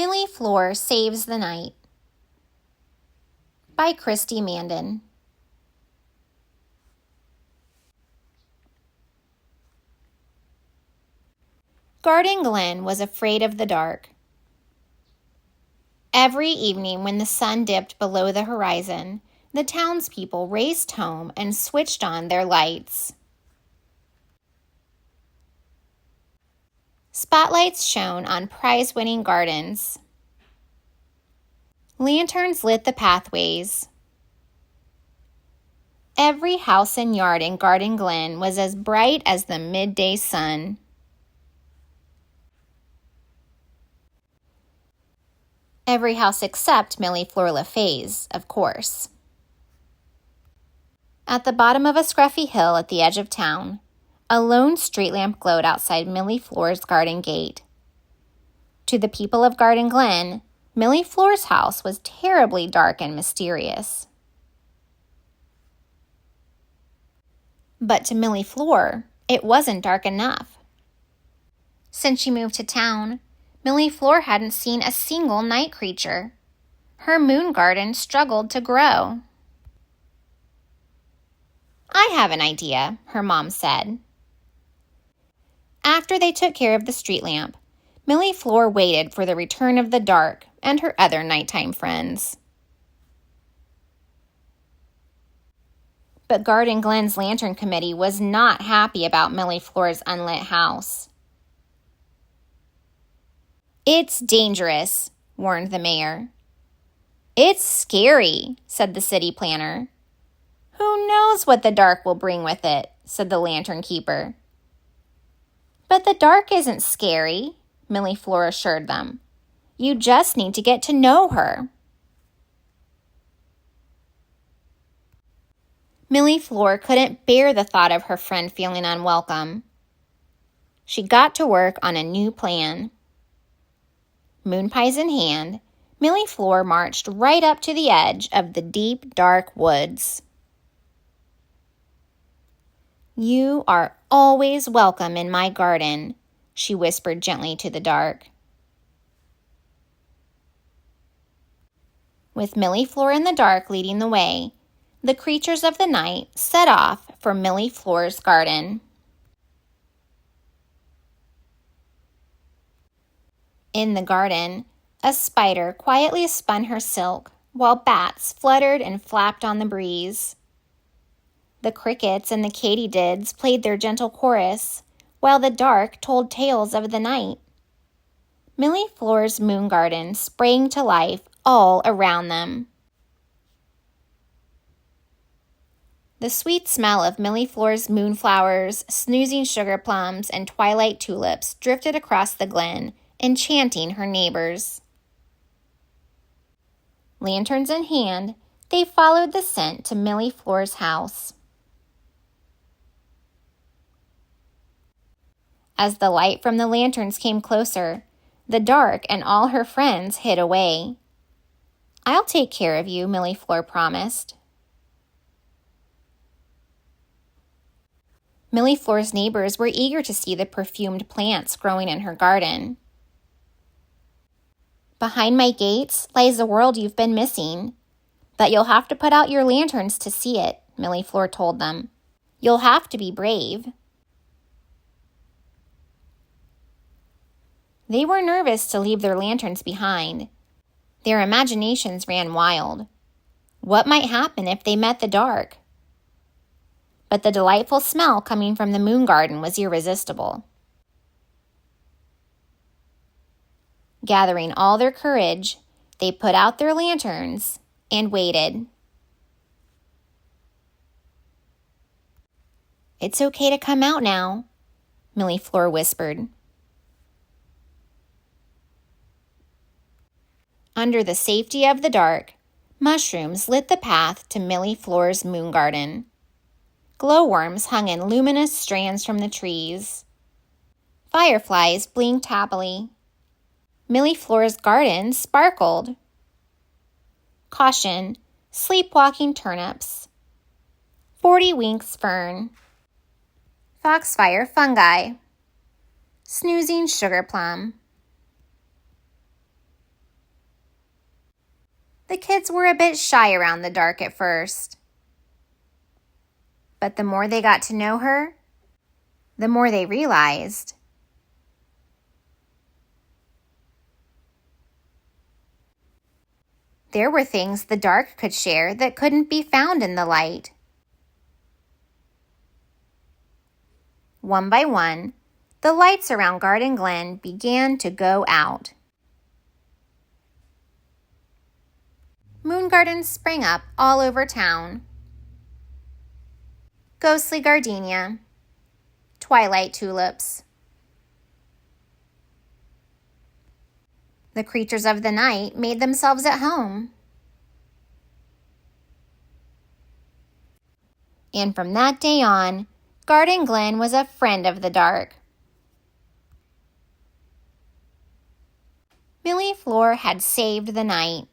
Millie Fleur Saves the Night by Christy Mandin. Garden Glen was afraid of the dark. Every evening when the sun dipped below the horizon, the townspeople raced home and switched on their lights. Spotlights shone on prize-winning gardens. Lanterns lit the pathways. Every house and yard in Garden Glen was as bright as the midday sun. Every house except Millie Fleur La Fae's, of course. At the bottom of a scruffy hill at the edge of town, a lone street lamp glowed outside Millie Fleur's garden gate. To the people of Garden Glen, Millie Fleur's house was terribly dark and mysterious. But to Millie Fleur, it wasn't dark enough. Since she moved to town, Millie Fleur hadn't seen a single night creature. Her moon garden struggled to grow. "I have an idea," her mom said. After they took care of the street lamp, Millie Fleur waited for the return of the dark and her other nighttime friends. But Garden Glen's Lantern Committee was not happy about Millie Fleur's unlit house. "It's dangerous," warned the mayor. "It's scary," said the city planner. "Who knows what the dark will bring with it," said the lantern keeper. "But the dark isn't scary," Millie Fleur assured them. "You just need to get to know her." Millie Fleur couldn't bear the thought of her friend feeling unwelcome. She got to work on a new plan. Moon pies in hand, Millie Fleur marched right up to the edge of the deep, dark woods. "You are always welcome in my garden," she whispered gently to the dark. With Millie Fleur in the dark leading the way, the creatures of the night set off for Millie Fleur's garden. In the garden, a spider quietly spun her silk, while bats fluttered and flapped on the breeze. The crickets and the katydids played their gentle chorus, while the dark told tales of the night. Millie Fleur's moon garden sprang to life all around them. The sweet smell of Millie Fleur's moonflowers, snoozing sugar plums, and twilight tulips drifted across the glen, enchanting her neighbors. Lanterns in hand, they followed the scent to Millie Fleur's house. As the light from the lanterns came closer, the dark and all her friends hid away. "I'll take care of you," Millie Fleur promised. Millie Fleur's neighbors were eager to see the perfumed plants growing in her garden. "Behind my gates lies a world you've been missing, but you'll have to put out your lanterns to see it," Millie Fleur told them. "You'll have to be brave." They were nervous to leave their lanterns behind. Their imaginations ran wild. What might happen if they met the dark? But the delightful smell coming from the moon garden was irresistible. Gathering all their courage, they put out their lanterns and waited. "It's okay to come out now," Millie Fleur whispered. Under the safety of the dark, mushrooms lit the path to Millie Fleur's moon garden. Glowworms hung in luminous strands from the trees. Fireflies blinked happily. Millie Fleur's garden sparkled. Caution, sleepwalking turnips. 40 winks fern. Foxfire fungi. Snoozing sugar plum. The kids were a bit shy around the dark at first. But the more they got to know her, the more they realized there were things the dark could share that couldn't be found in the light. One by one, the lights around Garden Glen began to go out. Moon gardens sprang up all over town. Ghostly gardenia, twilight tulips. The creatures of the night made themselves at home. And from that day on, Garden Glen was a friend of the dark. Millie Fleur had saved the night.